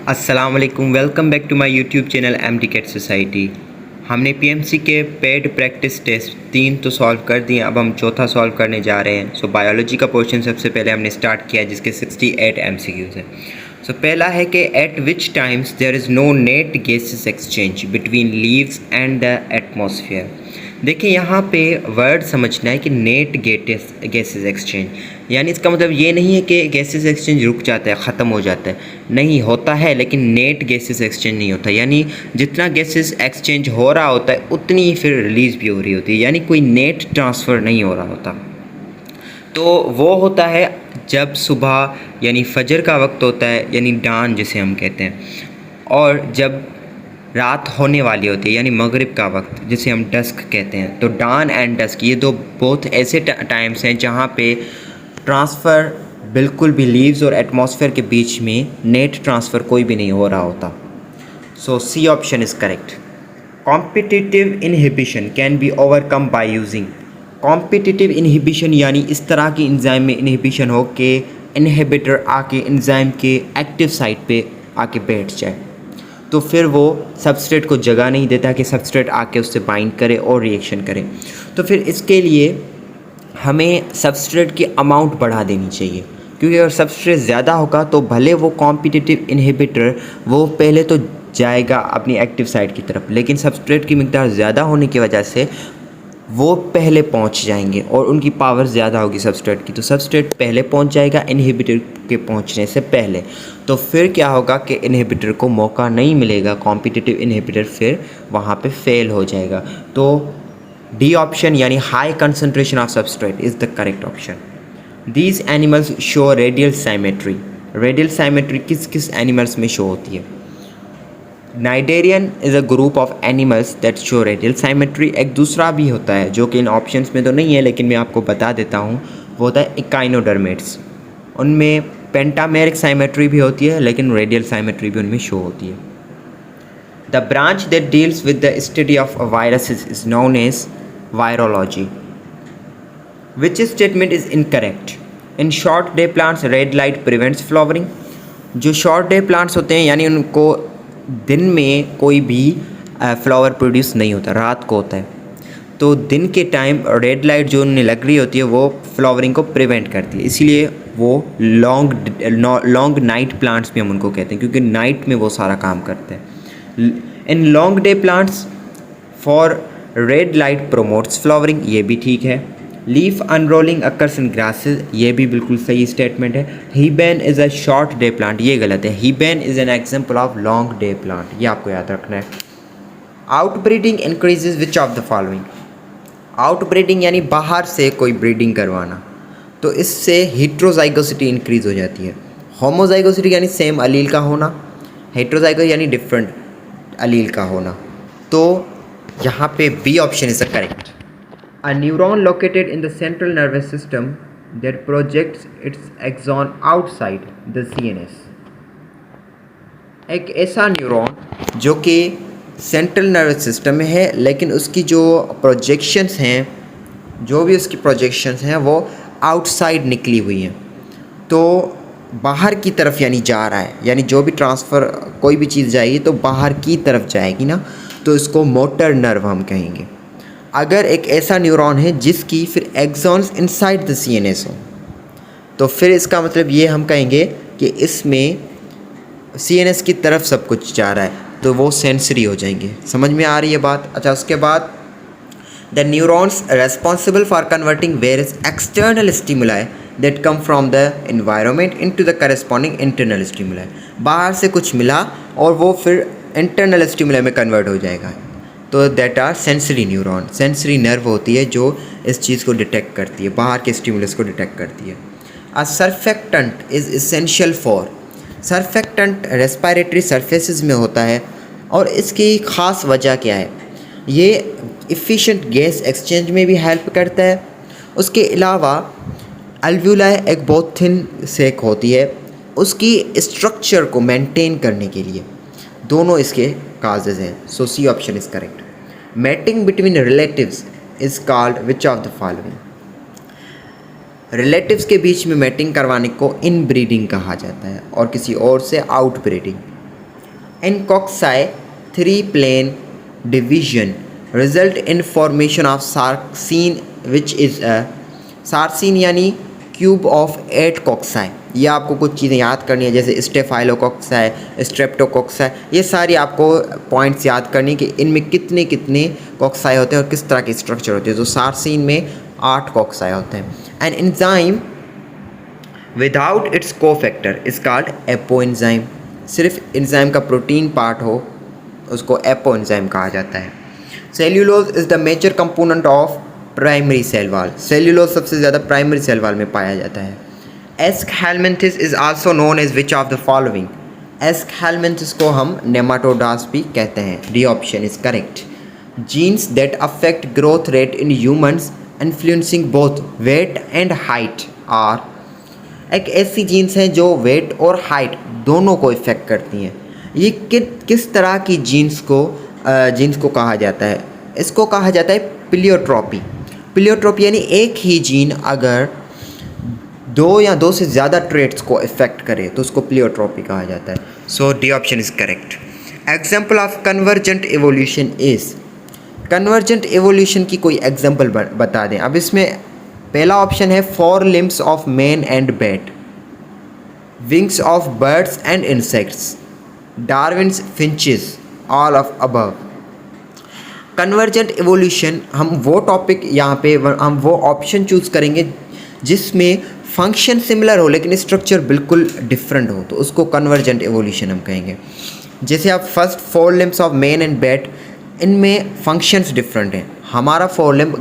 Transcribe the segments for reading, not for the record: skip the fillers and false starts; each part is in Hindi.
अस्सलाम वालेकुम, welcome back to my YouTube channel MD cat society. हमने पीएमसी के पेड प्रैक्टिस टेस्ट 3 तो सॉल्व कर दिए, अब हम चौथा सॉल्व करने जा रहे हैं। सो बायोलॉजी का पोर्शन सबसे पहले हमने स्टार्ट किया जिसके 68 एमसीक्यूज़ हैं। सो पहला है कि at which times there is no net gases exchange between leaves and the atmosphere. देखिए यहाँ पे वर्ड समझना है कि नेट गैसेस एक्सचेंज, यानी इसका मतलब ये नहीं है कि गैसेस एक्सचेंज रुक जाता है, ख़त्म हो जाता है, नहीं होता है, लेकिन नेट गैसेस एक्सचेंज नहीं होता। यानी जितना गैसेस एक्सचेंज हो रहा होता है उतनी ही फिर रिलीज़ भी हो रही होती है, यानी कोई नेट ट्रांसफ़र नहीं हो रहा होता। तो वो होता है जब सुबह यानी फजर का वक्त होता है, यानी डान जिसे हम कहते हैं, और जब रात होने वाली होती है यानी मगरिब का वक्त जिसे हम डस्क कहते हैं। तो डान एंड डस्क ये दो बहुत ऐसे टाइम्स हैं जहाँ पे ट्रांसफ़र बिल्कुल भी लीव्स और एटमॉस्फेयर के बीच में नेट ट्रांसफ़र कोई भी नहीं हो रहा होता। So C option is correct. Competitive inhibition can be overcome by using. Competitive inhibition यानी इस तरह की एंजाइम में इनहिबिशन हो कि इनहिबिटर आके एंजाइम के एक्टिव साइट पे आके बैठ जाए, तो फिर वो सबस्ट्रेट को जगह नहीं देता कि सबस्ट्रेट आके उससे बाइंड करे और रिएक्शन करे। तो फिर इसके लिए हमें सबस्ट्रेट की अमाउंट बढ़ा देनी चाहिए, क्योंकि अगर सबस्ट्रेट ज़्यादा होगा तो भले वो कॉम्पिटिटिव इनहिबिटर वो पहले तो जाएगा अपनी एक्टिव साइट की तरफ, लेकिन सबस्ट्रेट की मिकदार ज़्यादा होने की वजह से वो पहले पहुंच जाएंगे और उनकी पावर ज़्यादा होगी सबस्ट्रेट की, तो सबस्ट्रेट पहले पहुंच जाएगा इनहिबिटर के पहुंचने से पहले। तो फिर क्या होगा कि इनहिबिटर को मौका नहीं मिलेगा, कॉम्पिटिटिव इनहिबिटर फिर वहाँ पे फेल हो जाएगा। तो डी ऑप्शन यानी high concentration of substrate is the correct option. These animals show radial symmetry. Radial symmetry किस किस एनिमल्स में शो होती है? Cnidarian is a group of animals that show radial symmetry. एक दूसरा भी होता है जो कि इन ऑप्शंस में तो नहीं है लेकिन मैं आपको बता देता हूँ, वो होता है इकाइनोडर्मेट्स। उनमें पेंटामेरिक साइमेट्री भी होती है लेकिन रेडियल साइमेट्री भी उनमें शो होती है। The branch that deals with the study of viruses is known as virology. Which statement is incorrect? In short day plants red light prevents flowering. जो शॉर्ट डे प्लांट्स होते हैं यानी उनको दिन में कोई भी फ्लावर प्रोड्यूस नहीं होता, रात को होता है, तो दिन के टाइम रेड लाइट जो उन्हें लग रही होती है वो फ्लावरिंग को प्रिवेंट करती है, इसीलिए वो लॉन्ग नाइट प्लांट्स भी हम उनको कहते हैं, क्योंकि नाइट में वो सारा काम करते हैं। In long day plants for red light promotes flowering, ये भी ठीक है। Leaf unrolling occurs in grasses, ये भी बिल्कुल सही स्टेटमेंट है। Henbane is a short day plant, ये गलत है। Henbane is an example of long day plant, ये आपको याद रखना है। Outbreeding increases which of the following. Outbreeding यानी बाहर से कोई ब्रीडिंग करवाना, तो इससे हेट्रोजाइगोसिटी इंक्रीज़ हो जाती है। होमोजाइगोसिटी यानी सेम अलील का होना, हेट्रोजाइगो यानी डिफरेंट अलील का होना। तो यहाँ पे B option is the correct. A neuron located in the central nervous system that projects its axon outside the CNS। एक ऐसा न्यूरॉन जो कि सेंट्रल नर्वस सिस्टम में है लेकिन उसकी जो प्रोजेक्शंस हैं, जो भी उसकी प्रोजेक्शंस हैं वो आउटसाइड निकली हुई हैं, तो बाहर की तरफ यानी जा रहा है, यानी जो भी ट्रांसफ़र कोई भी चीज़ जाएगी तो बाहर की तरफ जाएगी ना, तो इसको मोटर नर्व हम कहेंगे। अगर एक ऐसा न्यूरॉन है जिसकी फिर एक्सॉन्स इनसाइड द सीएनएस हो, तो फिर इसका मतलब ये हम कहेंगे कि इसमें सीएनएस की तरफ सब कुछ जा रहा है, तो वो सेंसरी हो जाएंगे। समझ में आ रही है बात? अच्छा, उसके बाद the neurons responsible for converting various external stimuli that come from the environment into the corresponding internal stimuli. बाहर से कुछ मिला और वो फिर इंटरनल स्टिमुलाई में कन्वर्ट हो जाएगा, तो that are sensory neuron. Sensory nerve होती है जो इस चीज़ को डिटेक्ट करती है, बाहर के स्टिमुलस को डिटेक्ट करती है। A surfactant is essential for. Surfactant respiratory surfaces में होता है और इसकी ख़ास वजह क्या है? ये एफिशिएंट गैस एक्सचेंज में भी हेल्प करता है। उसके अलावा अल्वुलाई एक बहुत थिन सेक होती है, उसकी स्ट्रक्चर को मेंटेन करने के लिए, दोनों इसके काजेज़ हैं। So C option is correct. Mating between relatives is called which of the following. Relatives के बीच में मैटिंग करवाने को इनब्रीडिंग कहा जाता है और किसी और से outbreeding. In cocci, three-plane division result in formation of sarcine, which is a sarcine यानी क्यूब ऑफ 8 cocci। ये आपको कुछ चीज़ें याद करनी है, जैसे स्टेफाइलोकोक्साई, स्ट्रेप्टोकोक्साई, ये सारी आपको पॉइंट्स याद करनी कि इनमें कितने कितने कॉक्साई होते हैं और किस तरह की स्ट्रक्चर होती है। तो सार्सिन में 8 कॉक्साई होते हैं। An enzyme without its cofactor is called apoenzyme. सिर्फ एंजाइम का प्रोटीन पार्ट हो उसको एपोएंजाइम कहा जाता है। Cellulose is the major component of primary cell wall. Cellulose सबसे ज़्यादा प्राइमरी सेल वॉल में पाया जाता है। Aschelminthes is also known as which of the following. Aschelminthes को हम नेमाटोडास भी कहते हैं। D option is correct. Genes that affect growth rate in humans influencing both weight and height are. एक ऐसी जीन्स हैं जो वेट और हाइट दोनों को इफ़ेक्ट करती हैं। ये किस तरह की जीन्स को कहा जाता है? इसको कहा जाता है प्लियोट्रॉपी। प्लियोट्रॉपी यानी एक ही जीन अगर दो या दो से ज़्यादा ट्रेट्स को इफ़ेक्ट करे तो उसको प्लियोट्रॉपी कहा जाता है। So D option is correct. Example of convergent evolution is. Convergent evolution की कोई एग्जाम्पल बता दें। अब इसमें पहला ऑप्शन है four limbs of man and bat, wings of birds and insects, Darwin's finches, all of above. Convergent evolution हम वो टॉपिक यहाँ पे हम वो ऑप्शन चूज़ करेंगे जिसमें फंक्शन सिमिलर हो लेकिन स्ट्रक्चर बिल्कुल डिफरेंट हो, तो उसको कन्वर्जेंट एवोल्यूशन हम कहेंगे। जैसे आप first four limbs of man and bat, इनमें फंक्शंस डिफरेंट हैं। हमारा फोर लिम्ब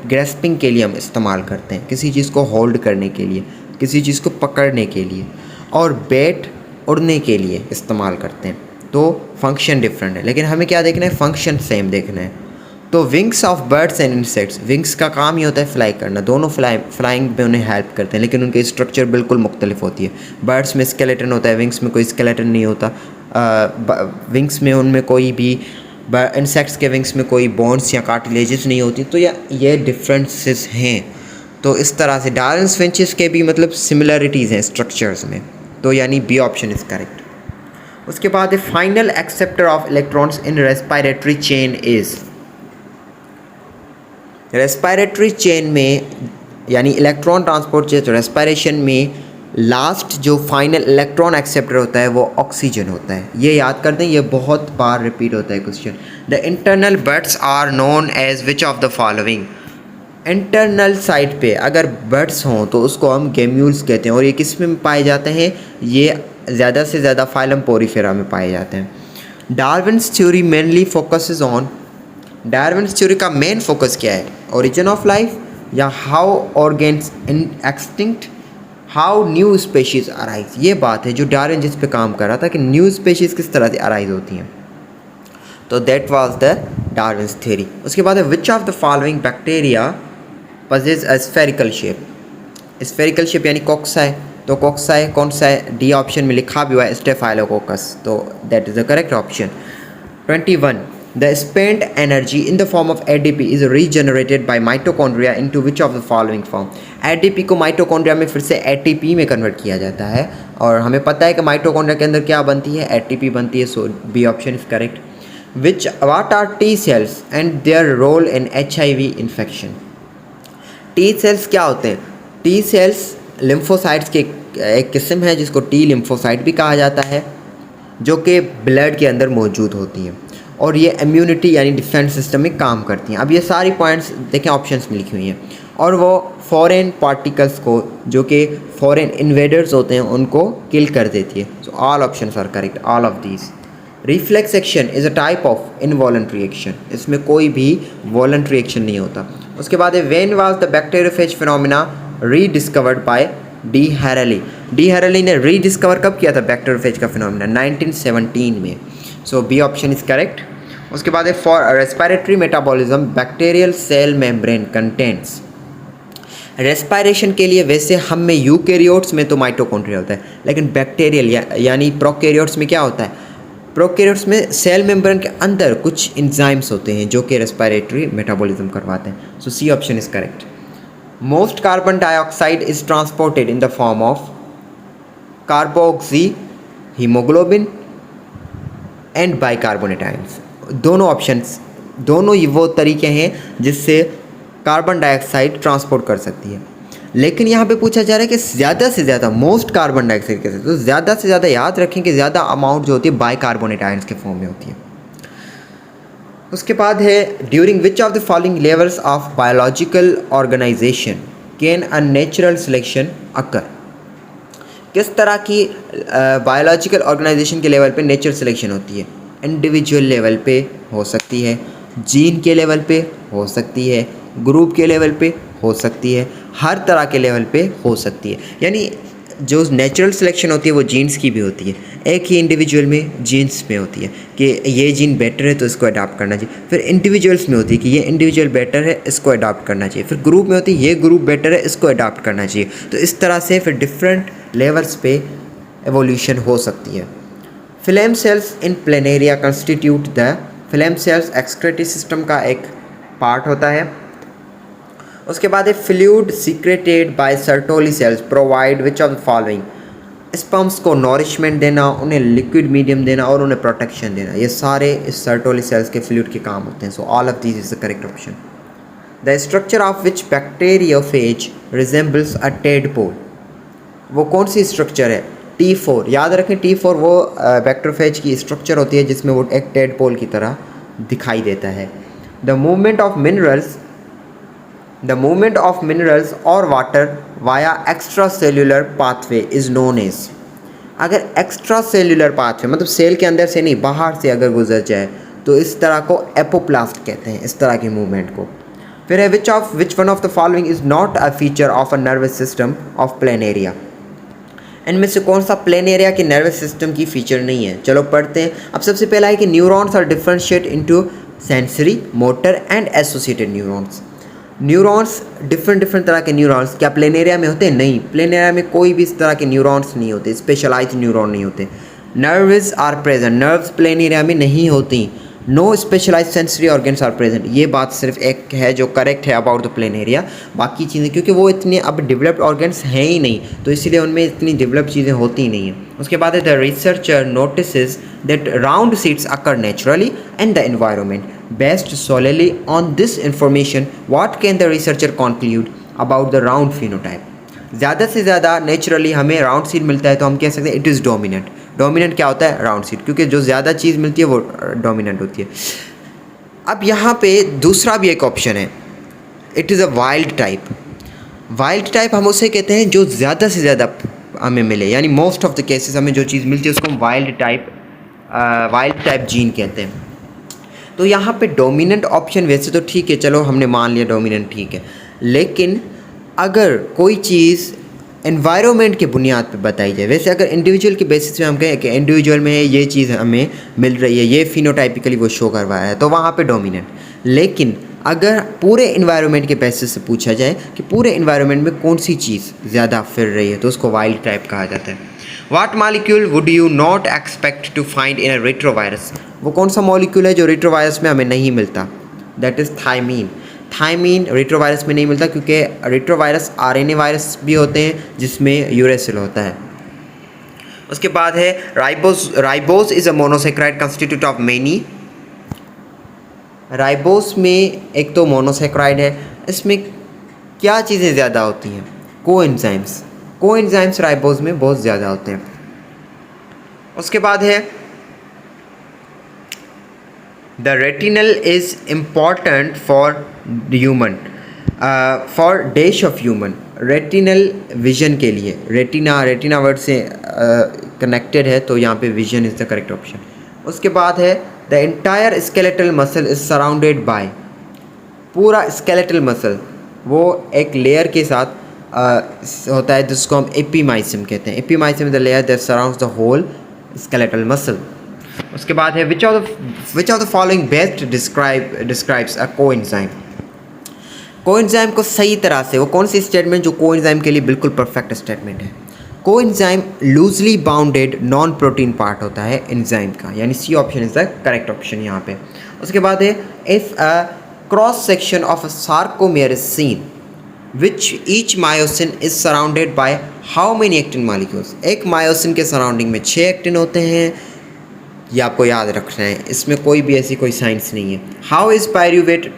ग्रेस्पिंग के लिए हम इस्तेमाल करते हैं, किसी चीज़ को होल्ड करने के लिए, किसी चीज़ को पकड़ने के लिए, और बैट उड़ने के लिए इस्तेमाल करते हैं। तो फंक्शन डिफरेंट है लेकिन हमें क्या देखना है? फंक्शन सेम देखना है। तो wings of birds and insects, wings का काम ही होता है फ्लाई करना, दोनों फ्लाइंग में उन्हें हेल्प करते हैं लेकिन उनकी स्ट्रक्चर बिल्कुल मुख्तलिफ होती है। बर्ड्स में स्केलेटन होता है, विंग्स में कोई स्केलेटन नहीं होता। विंग्स में उनमें कोई भी, इंसेक्ट्स के विंग्स में कोई बोन्स या कार्टिलेजेस नहीं होती। तो ये डिफरेंसेस हैं। तो इस तरह से डार्विन्स फिंचेस के भी मतलब सिमिलरिटीज़ हैं स्ट्रक्चर्स में। तो यानी बी ऑप्शन इज़ करेक्ट। उसके बाद final acceptor of electrons in respiratory chain is. Respiratory chain में यानी इलेक्ट्रॉन ट्रांसपोर्ट चेन, रेस्पिरेशन में लास्ट जो फाइनल इलेक्ट्रॉन एक्सेप्टर होता है वो ऑक्सीजन होता है। ये याद करते हैं, ये बहुत बार रिपीट होता है question. The internal buds are known as which of the following. Internal side पे अगर बड्स हों तो उसको हम गेम्यूल्स कहते हैं। और ये किस में पाए जाते हैं? ये ज़्यादा से ज़्यादा फाइलम पोरीफेरा में पाए जाते हैं। Darwin's theory mainly focuses on, Darwin's theory का मेन फोकस क्या है? ओरिजिन ऑफ लाइफ, या how organs in extinct, how new species arise. ये बात है जो डार्विन जिस पे काम कर रहा था कि न्यू स्पेशीज़ किस तरह से अराइज होती हैं। तो that was the Darwin's theory. उसके बाद है which of the following bacteria पजेज a spherical shape. Spherical shape यानी कॉक्साई। तो कॉक्साई कौन सा है? डी ऑप्शन में लिखा भी हुआ है स्टेफाइलोकोकस। तो that is the correct option. 21 The spent energy in the form of ADP is regenerated by mitochondria into which of the following form? ADP को माइटोकॉन्ड्रिया में फिर से ATP में कन्वर्ट किया जाता है और हमें पता है कि माइटोकॉन्ड्रिया के अंदर क्या बनती है? ATP बनती है। So B option is correct. What are T cells and their role in HIV infection? T cells क्या होते हैं? T cells लिम्फोसाइट्स के एक किस्म है जिसको T लिम्फोसाइट भी कहा जाता है, जो कि ब्लड के अंदर मौजूद होती हैं और ये इम्यूनिटी यानी डिफेंस सिस्टम में काम करती हैं। अब ये सारी पॉइंट्स देखें ऑप्शंस में लिखी हुई हैं और वो फॉरेन पार्टिकल्स को, जो कि फॉरेन इन्वेडर्स होते हैं, उनको किल कर देती है। So all options are correct, all of these. Reflex action is a type of involuntary action. इसमें कोई भी वॉलंटरी एक्शन नहीं होता। उसके बाद है when was the bacteriophage phenomena rediscovered by d'Herelle. D'Herelle ने रीडिस्कवर कब किया था बैक्टीरियोफेज का फिनोमिना? 1917 में। So B option is correct. उसके बाद है for respiratory metabolism bacterial cell membrane contents. Respiration के लिए वैसे हम में यूकैरियोट्स में तो माइटोकॉन्ड्रिया होता है, लेकिन बैक्टीरियल यानी प्रोकैरियोट्स में क्या होता है? प्रोकैरियोट्स में सेल मेम्ब्रेन के अंदर कुछ एंजाइम्स होते हैं जो कि रेस्पिरेटरी मेटाबॉलिज्म करवाते हैं। So C option is correct. Most carbon dioxide is transported in the form of carboxyhaemoglobin, and bicarbonate ions. दोनों ऑप्शंस, दोनों ये वो तरीके हैं जिससे कार्बन डाइऑक्साइड ट्रांसपोर्ट कर सकती है। लेकिन यहाँ पे पूछा जा रहा है कि ज़्यादा से ज़्यादा मोस्ट कार्बन डाइऑक्साइड कैसे, तो ज़्यादा से ज़्यादा याद रखें कि ज़्यादा अमाउंट जो होती है बाइकार्बोनेट आयंस के फॉर्म में होती है। उसके बाद है during which of the following levels of biological organisation can a natural selection occur. किस तरह की बायोलॉजिकल ऑर्गेनाइजेशन के लेवल पे नेचुरल सिलेक्शन होती है? इंडिविजुअल लेवल पे हो सकती है, जीन के लेवल पे हो सकती है, ग्रुप के लेवल पे हो सकती है, हर तरह के लेवल पे हो सकती है। यानी जो नेचुरल सिलेक्शन होती है वो जीन्स की भी होती है, एक ही इंडिविजुअल में जीन्स में होती है कि ये जीन बेटर है तो इसको अडॉप्ट करना चाहिए, फिर इंडिविजुअल्स में होती है कि ये इंडिविजुअल बेटर है इसको अडॉप्ट करना चाहिए, फिर ग्रुप में होती है ये ग्रुप बेटर है इसको अडॉप्ट करना चाहिए। तो इस तरह से फिर डिफरेंट लेवल्स पे एवोल्यूशन हो सकती है। Flame cells in planaria constitute the, flame cells excretory system का एक पार्ट होता है। उसके बाद है fluid secreted by Sertoli cells provide which of the following. Sperms को नॉरिशमेंट देना, उन्हें लिक्विड मीडियम देना और उन्हें प्रोटेक्शन देना, ये सारे इस सर्टोली सेल्स के फ्लूइड के काम होते हैं। So all of this is the correct option. The structure of which bacteriophage resembles a tadpole. वो कौन सी स्ट्रक्चर है? T4। याद रखें T4 वो बैक्टीरियोफेज की स्ट्रक्चर होती है जिसमें वो एक टेडपोल की तरह दिखाई देता है। The movement of minerals, the movement of minerals और water via extracellular pathway is known as. अगर एक्स्ट्रा सेल्यूलर पाथवे मतलब सेल के अंदर से नहीं बाहर से अगर गुजर जाए तो इस तरह को एपोप्लास्ट कहते हैं, इस तरह की मूवमेंट को। फिर है which one of the following is not a feature of a nervous system of planaria. इनमें से कौन सा प्लेनेरिया के नर्वस सिस्टम की फीचर नहीं है? चलो पढ़ते हैं। अब सबसे पहला है कि neurons are differentiate into sensory, motor and associated neurons. Neurons different तरह के न्यूरॉन्स क्या प्लेनेरिया में होते हैं? नहीं, प्लेनेरिया में कोई भी इस तरह के न्यूरॉन्स नहीं होते, स्पेशलाइज्ड न्यूरॉन नहीं होते। Nerves are present, nerves planaria में नहीं होती। No specialized sensory organs are present, ये बात सिर्फ एक है जो करेक्ट है अबाउट द प्लेनेरिया। बाकी चीज़ें क्योंकि वो इतने अब डेवलप्ड ऑर्गन्स हैं ही नहीं तो इसीलिए उनमें इतनी डेवलप्ड चीज़ें होती ही नहीं हैं। उसके बाद है the researcher notices that round seeds occur naturally and the environment. Based solely on this information, what can the researcher conclude about the round phenotype? ज़्यादा से ज़्यादा नेचुरली हमें राउंड सीड मिलता है तो हम कह सकते हैं इट इज़ डोमिनेंट। डोमिनेंट क्या होता है? राउंड सीड, क्योंकि जो ज़्यादा चीज़ मिलती है वो डोमिनेंट होती है। अब यहाँ पे दूसरा भी एक ऑप्शन है, it is a wild type. Wild type हम उसे कहते हैं जो ज़्यादा से ज़्यादा हमें मिले, यानी मोस्ट ऑफ द केसेस हमें जो चीज़ मिलती है उसको हम वाइल्ड टाइप जीन कहते हैं। तो यहाँ पे डोमिनेंट ऑप्शन वैसे तो ठीक है, चलो हमने मान लिया डोमिनेंट ठीक है, लेकिन अगर कोई चीज़ एनवायरनमेंट के बुनियाद पे बताई जाए, वैसे अगर इंडिविजुअल के बेसिस पे हम कहें कि इंडिविजुअल में ये चीज़ हमें मिल रही है, ये फिनोटाइपिकली वो शो करवाया है, तो वहाँ पे डोमिनेंट। लेकिन अगर पूरे इन्वायरमेंट के बेसिस से पूछा जाए कि पूरे इन्वायरमेंट में कौन सी चीज़ ज़्यादा फिर रही है तो उसको वाइल्ड टाइप कहा जाता है। What molecule would you not expect to find in a retrovirus. वो कौन सा मॉलिक्यूल है जो रेट्रोवायरस में हमें नहीं मिलता? That is thymine. Thymine retrovirus में नहीं मिलता क्योंकि रेट्रोवायरस आरएनए वायरस भी होते हैं जिसमें यूरेसिल होता है। उसके बाद है ribose is a monosaccharide constitute of many. Ribose में एक तो मोनोसेक्राइड है, इसमें क्या चीज़ें ज़्यादा होती हैं? कोएंजाइम्स राइबोस में बहुत ज़्यादा होते हैं। उसके बाद है the retinal is important for human, for dash of human. Retinal vision के लिए, रेटिना वर्ड से कनेक्टेड है तो यहाँ पे vision is the correct option. उसके बाद है the entire skeletal muscle is surrounded by. पूरा स्केलेटल मसल वो एक लेयर के साथ होता है जिसको हम एपीमाइसियम कहते हैं। Epimysium is the layer that surrounds the whole skeletal muscle. उसके बाद है which of the following best describes a coenzyme. Coenzyme को सही तरह से, वो कौन सी स्टेटमेंट जो कोएंजाइम के लिए बिल्कुल परफेक्ट स्टेटमेंट है? Coenzyme loosely bounded non protein part होता है एंजाइम का, यानी C option is the correct option यहाँ पे। उसके बाद है if a cross section of a sarcomere is seen which each myosin is surrounded by how many actin molecules. एक मायोसिन के सराउंडिंग में 6 एक्टिन होते हैं, ये आपको याद रखना है, इसमें कोई भी ऐसी कोई साइंस नहीं है। How is pyruvate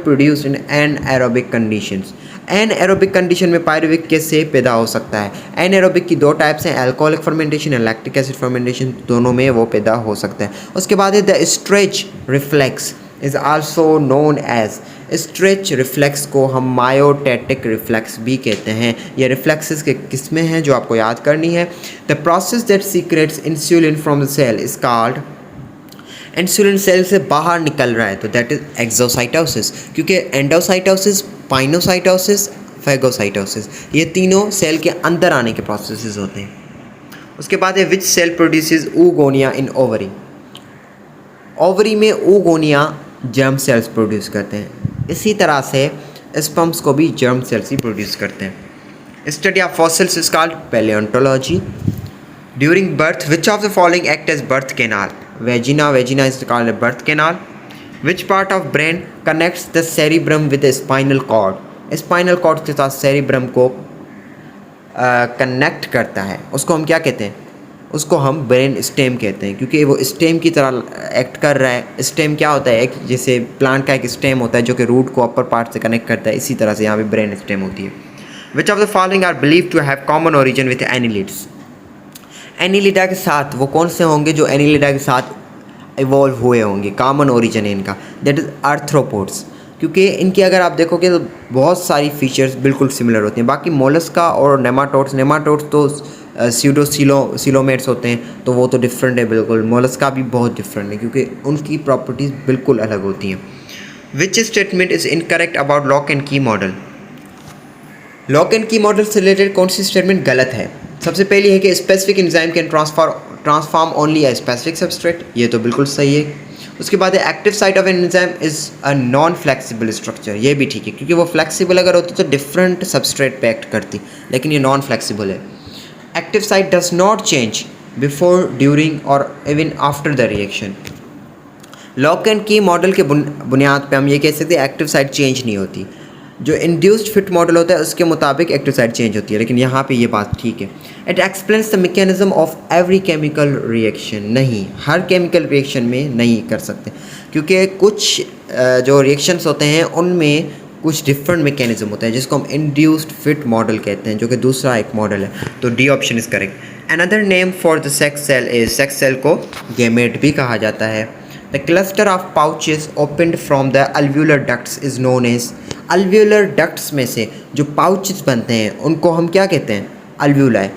produced in anaerobic conditions. Anaerobic condition में पायरूवेट कैसे पैदा हो सकता है? एनएरोबिक की दो टाइप्स हैं, अल्कोहलिक फर्मेंटेशन और लैक्टिक एसिड फर्मेंटेशन, दोनों में वो पैदा हो सकता है। उसके बाद है the stretch reflex is also known as. Stretch reflex को हम मायोटेटिक रिफ्लेक्स भी कहते हैं। ये रिफ्लेक्सेस के किस्में हैं जो आपको याद करनी है। The process that secretes insulin from the cell is called, insulin cell से बाहर निकल रहा है तो दैट इज एक्सोसाइटोसिस, क्योंकि एंडोसाइटोसिस, पाइनोसाइटोसिस, फैगोसाइटोसिस ये तीनों सेल के अंदर आने के प्रोसेसेस होते हैं। उसके बाद है which cell produces oogonia in ovary. Ovary में oogonia जर्म सेल्स प्रोड्यूस करते हैं, इसी तरह से स्पर्म्स को भी जर्म सेल्स ही प्रोड्यूस करते हैं। Study of fossils is called palaeontology. During birth which of the following act as birth canal. Vagina is called birth canal. Which part of brain connects the cerebrum with spinal cord. Spinal cord के साथ सेरिब्रम को कनेक्ट करता है, उसको हम क्या कहते हैं? उसको हम ब्रेन स्टेम कहते हैं, क्योंकि वो स्टेम की तरह एक्ट कर रहा है। स्टेम क्या होता है? एक जैसे प्लांट का एक स्टेम होता है जो कि रूट को अपर पार्ट से कनेक्ट करता है, इसी तरह से यहाँ पे ब्रेन स्टेम होती है। Which of the following are believe to have common origin with annelids. Annelida के साथ वो कौन से होंगे जो एनिलिडा के साथ इवॉल्व हुए होंगे, कॉमन ओरिजिन है इनका, दैट इज़ आर्थ्रोपोड्स। क्योंकि इनकी अगर आप देखोगे तो बहुत सारी फीचर्स बिल्कुल सिमिलर होती हैं। बाकी मोलस्का और नेमाटोड्स तो सीलोमेट्स होते हैं, तो वो तो डिफरेंट है बिल्कुल। मोलस्का भी बहुत डिफरेंट है क्योंकि उनकी प्रॉपर्टीज़ बिल्कुल अलग होती हैं। विच statement is incorrect about lock and key model. Lock and key model से रिलेटेड कौन सी स्टेटमेंट गलत है? सबसे पहली है कि specific enzyme can transform only a specific substrate, ये तो बिल्कुल सही है। उसके बाद है active site of an enzyme is a non flexible structure, ये भी ठीक है क्योंकि वो फ्लेक्सिबल अगर होती तो डिफरेंट सबस्ट्रेट पे एक्ट करती, लेकिन ये नॉन फ्लेक्सिबल है। Active site does not change before, during और even after the reaction. Lock and key model के बुनियाद पे हम ये कह सकते हैं एक्टिव साइट चेंज नहीं होती। जो इंड्यूस्ड फिट मॉडल होता है उसके मुताबिक एक्टिव साइट चेंज होती है, लेकिन यहाँ पे ये बात ठीक है। It explains the mechanism of every chemical reaction, नहीं, हर केमिकल रिएक्शन में नहीं कर सकते क्योंकि कुछ जो रिएक्शंस होते हैं उनमें कुछ डिफरेंट मैकेनिज्म होता है जिसको हम इंड्यूस्ड फिट मॉडल कहते हैं, जो कि दूसरा एक मॉडल है। तो D option is correct. Another name for the sex cell is, sex cell को गैमेट भी कहा जाता है। The cluster of pouches opened from the alveolar ducts is known as. Alveolar ducts में से जो पाउचेस बनते हैं उनको हम क्या कहते हैं? अल्व्यूलाई।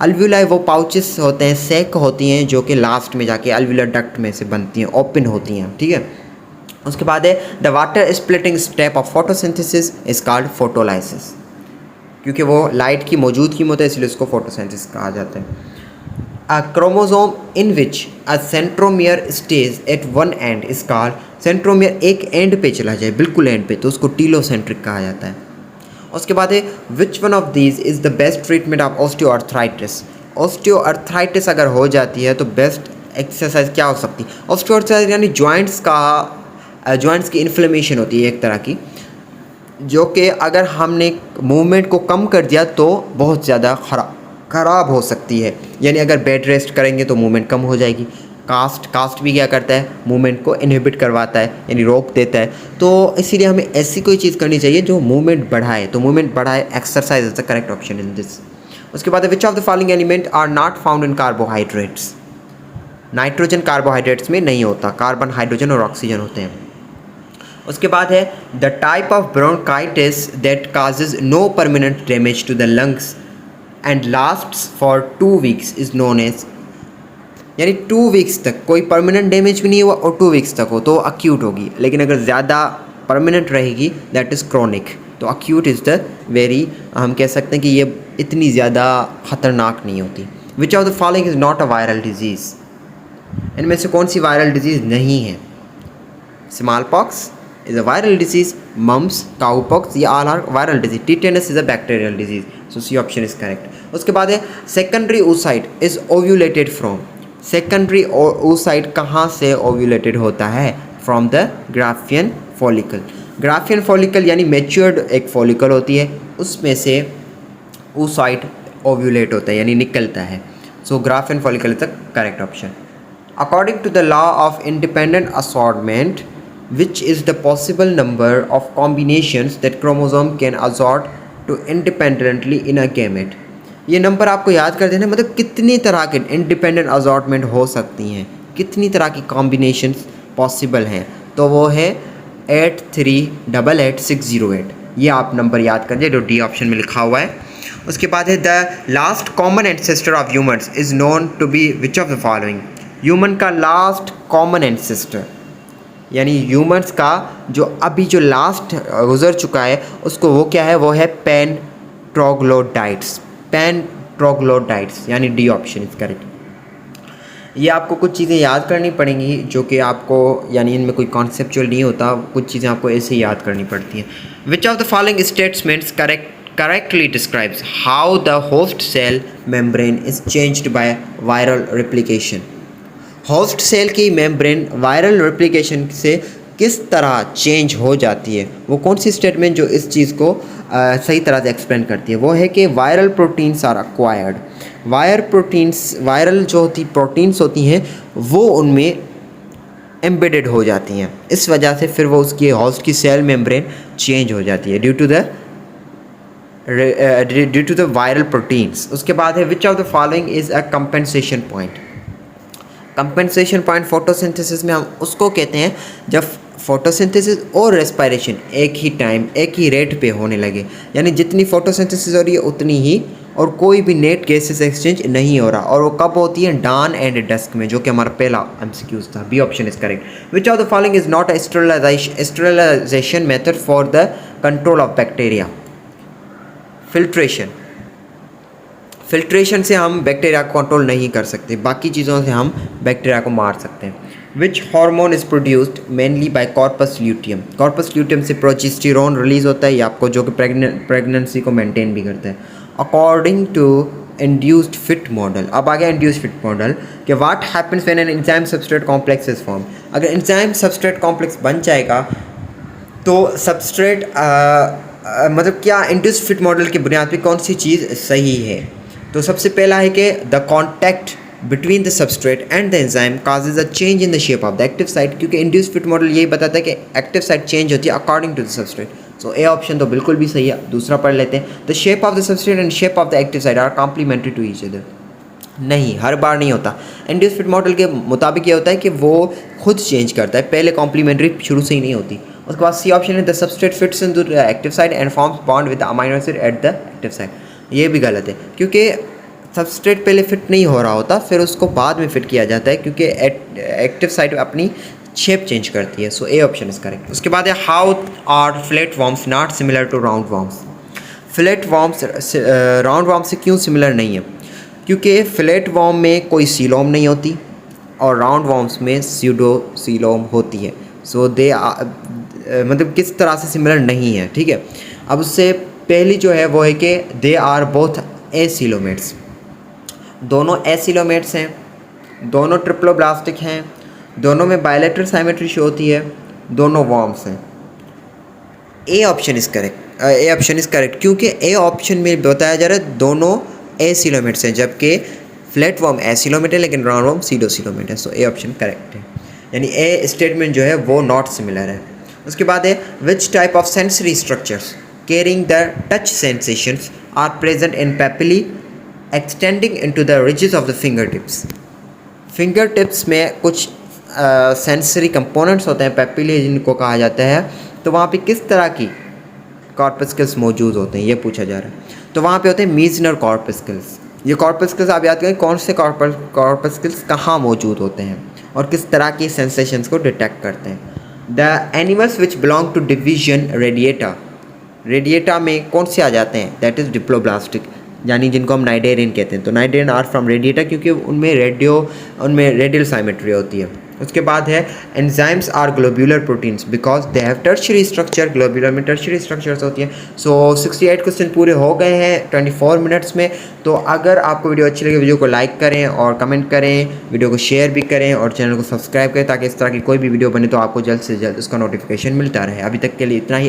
अल्व्यूलाई वो पाउचेस होते हैं, सैक होती हैं जो कि लास्ट में जाके अल्व्यूलर डक्ट में से बनती हैं, ओपन होती हैं, ठीक है। उसके बाद है the water splitting step of photosynthesis is called photolysis, क्योंकि वो लाइट की मौजूदगी में होता है इसलिए उसको फोटोसिंथेसिस कहा जाता है। A chromosome in which a centromere stays at one end is called, centromere एक एंड पे चला जाए, बिल्कुल एंड पे, तो उसको टीलोसेंट्रिक कहा जाता है। उसके बाद है which one of these is the best treatment of osteoarthritis. Osteoarthritis अगर हो जाती है तो बेस्ट एक्सरसाइज क्या हो सकती है? ऑस्टियोआर्थराइटिस यानी जॉइंट्स की इन्फ्लेमेशन होती है एक तरह की, जो कि अगर हमने मूवमेंट को कम कर दिया तो बहुत ज़्यादा ख़राब हो सकती है। यानी अगर बेड रेस्ट करेंगे तो मूवमेंट कम हो जाएगी। कास्ट भी क्या करता है? मूवमेंट को इनहिबिट करवाता है, यानी रोक देता है। तो इसीलिए हमें ऐसी कोई चीज़ करनी चाहिए जो मूवमेंट बढ़ाए, तो मूवमेंट बढ़ाए exercise is the correct option in this. उसके बाद which of the following element are not found in carbohydrates. Nitrogen carbohydrates में नहीं होता, कार्बन, हाइड्रोजन और ऑक्सीजन होते हैं। उसके बाद है the type of bronchitis that causes no permanent damage to the lungs and lasts for 2 weeks is known as, यानी 2 वीक्स तक कोई परमानेंट डैमेज भी नहीं हुआ और 2 वीक्स तक हो तो अक्यूट होगी, लेकिन अगर ज़्यादा परमानेंट रहेगी दैट इज़ क्रोनिक। तो अक्यूट इज़ द वेरी, हम कह सकते हैं कि ये इतनी ज़्यादा ख़तरनाक नहीं होती। विच of the following is not a viral disease, इनमें से कौन सी वायरल डिजीज़ नहीं है? Small pox is a viral disease, mumps, cowpox, ये all are viral disease. Tetanus is a bacterial disease. So C option is correct. उसके बाद है secondary oocyte is ovulated from. Secondary oocyte कहाँ से ovulated होता है? From the Graafian follicle. Graafian follicle यानी matured एक follicle होती है, उसमें से oocyte ovulate होता है यानी निकलता है। So Graafian follicle is the correct option. According to the law of independent assortment, which is the possible number of combinations that chromosome can assort to independently in a gamete. ये नंबर आपको याद कर देना, मतलब कितनी तरह के इंडिपेंडेंट असॉर्टमेंट हो सकती हैं, कितनी तरह की कॉम्बिनेशंस पॉसिबल हैं, तो वो है 8388608। ये आप नंबर याद कर दीजिए जो डी ऑप्शन में लिखा हुआ है। उसके बाद है the last common ancestor of humans is known to be which of the following. Human का लास्ट कॉमन एंसेस्टर यानी ह्यूमंस का जो अभी जो लास्ट गुजर चुका है उसको वो क्या है, वो है पैन ट्रोग्लोडाइट्स। पैन ट्रोग्लोडाइट्स यानी डी ऑप्शन इज करेक्ट। ये आपको कुछ चीज़ें याद करनी पड़ेंगी जो कि आपको यानी इनमें कोई कॉन्सेप्चुअल नहीं होता, कुछ चीज़ें आपको ऐसे ही याद करनी पड़ती हैं। विच of the following statements correctly describes how the host cell membrane is changed by viral replication। Host cell की मेम्ब्रेन वायरल रेप्लिकेशन से किस तरह चेंज हो जाती है, वो कौन सी स्टेटमेंट जो इस चीज़ को सही तरह से एक्सप्लेन करती है, वो है कि viral proteins are acquired. Viral जो होती प्रोटीन्स होती हैं वो उनमें एम्बेडेड हो जाती हैं, इस वजह से फिर वो उसकी होस्ट की सेल मेम्ब्रेन चेंज हो जाती है due to the viral proteins. उसके बाद है which of the following is a compensation point. Compensation point photosynthesis में हम उसको कहते हैं जब फोटोसिंथेसिस और रेस्पिरेशन एक ही टाइम एक ही रेट पे होने लगे, यानी जितनी फोटोसिंथेसिस हो रही है उतनी ही और कोई भी नेट गैसेस एक्सचेंज नहीं हो रहा, और वो कब होती है, डान एंड डस्क में, जो कि हमारा पहला एमसीक्यूज था। B option is correct. Which of the following is not a sterilization method for the control of bacteria. Filtration से हम बैक्टीरिया को कंट्रोल नहीं कर सकते, बाकी चीज़ों से हम बैक्टीरिया को मार सकते हैं। Which hormone is produced mainly by corpus luteum. Corpus luteum से प्रोजेस्टेरोन रिलीज होता है, ये आपको जो कि प्रेगनेंसी को मेंटेन भी करता है। According to induced fit model, अब आ गया इंड्यूस्ड फिट मॉडल कि what happens when an enzyme substrate complex is form. अगर एंजाइम सबस्ट्रेट कॉम्प्लेक्स बन जाएगा तो सबस्ट्रेट मतलब क्या इंड्यूस्ड फिट मॉडल की बुनियाद पर कौन सी चीज़ सही है। तो सबसे पहला है कि the contact between the substrate and the enzyme causes a change in the shape of the active site, क्योंकि इंड्यूस्ड फिट मॉडल यही बताता है कि एक्टिव साइट चेंज होती है according to the substrate. So A option तो बिल्कुल भी सही है। दूसरा पढ़ लेते हैं, the shape of the substrate and shape of the active site are complementary to each other. नहीं, हर बार नहीं होता। इंड्यूस्ड फिट मॉडल के मुताबिक ये होता है कि वो खुद चेंज करता है, पहले कॉम्प्लीमेंट्री शुरू से ही नहीं होती। उसके बाद सी ऑप्शन है the substrate fits in the active site and forms bond with amino acid at the active site. ये भी गलत है, क्योंकि सबस्ट्रेट पहले फिट नहीं हो रहा होता, फिर उसको बाद में फिट किया जाता है, क्योंकि एक्टिव साइट अपनी शेप चेंज करती है। So A option is correct. उसके बाद है how are flat worms not similar to round worms. Flat worms round worm से क्यों सिमिलर नहीं है, क्योंकि फ्लैट वॉर्म में कोई सीलोम नहीं होती और राउंड वॉर्म्स में स्यूडो सीलोम होती है। सो दे मतलब किस तरह से सिमिलर नहीं है, ठीक है। अब उससे पहली जो है वो है कि दे आर बोथ एसिलोमेट्स, दोनों एसिलोमेट्स हैं, दोनों ट्रिप्लोब्लास्टिक हैं, दोनों में बायलैटरल साइमेट्री शो होती है, दोनों वॉर्म्स हैं। A option is correct. A option is correct क्योंकि ए ऑप्शन में बताया जा रहा है दोनों एसिलोमेट्स हैं, जबकि फ्लैट वॉर्म एसिलोमेट है लेकिन राउंड वॉर्म सीडोसिलोमेट है। सो ए ऑप्शन करेक्ट है, यानी ए स्टेटमेंट जो है वो नॉट सिमिलर है। उसके बाद है which type of sensory structures carrying the touch sensations are present in papillae extending into the ridges of the finger tips. Finger tips में कुछ सेंसरी कंपोनेंट्स होते हैं, पेपिली जिनको कहा जाता है, तो वहाँ पे किस तरह की कॉर्पस्कल्स मौजूद होते हैं ये पूछा जा रहा है। तो वहाँ पे होते हैं मीजनर कॉर्पस्कल्स। ये कॉर्पस्कल्स आप याद करें कौन से कॉर्पस्कल्स कहाँ मौजूद होते हैं और किस तरह की सेंसेशंस को डिटेक्ट करते हैं। The animals which belong to division radiata, radiata में कौन से आ जाते हैं, दैट इज़ डिप्लोब्लास्टिक, यानी जिनको हम नाइडेरियन कहते हैं। तो नाइडेरियन आर फ्रॉम रेडिएटा क्योंकि उनमें रेडियल साइमेट्री होती है। उसके बाद है enzymes are globular proteins because they have tertiary structure, globular में टर्शियरी स्ट्रक्चर्स होती हैं। सो 68 क्वेश्चन पूरे हो गए हैं 24 मिनट्स में। तो अगर आपको वीडियो अच्छी लगे वीडियो को लाइक करें और कमेंट करें, वीडियो को शेयर भी करें और चैनल को सब्सक्राइब करें ताकि इस तरह की कोई भी वीडियो बने तो आपको जल्द से जल्द उसका नोटिफिकेशन मिलता रहे। अभी तक के लिए इतना ही।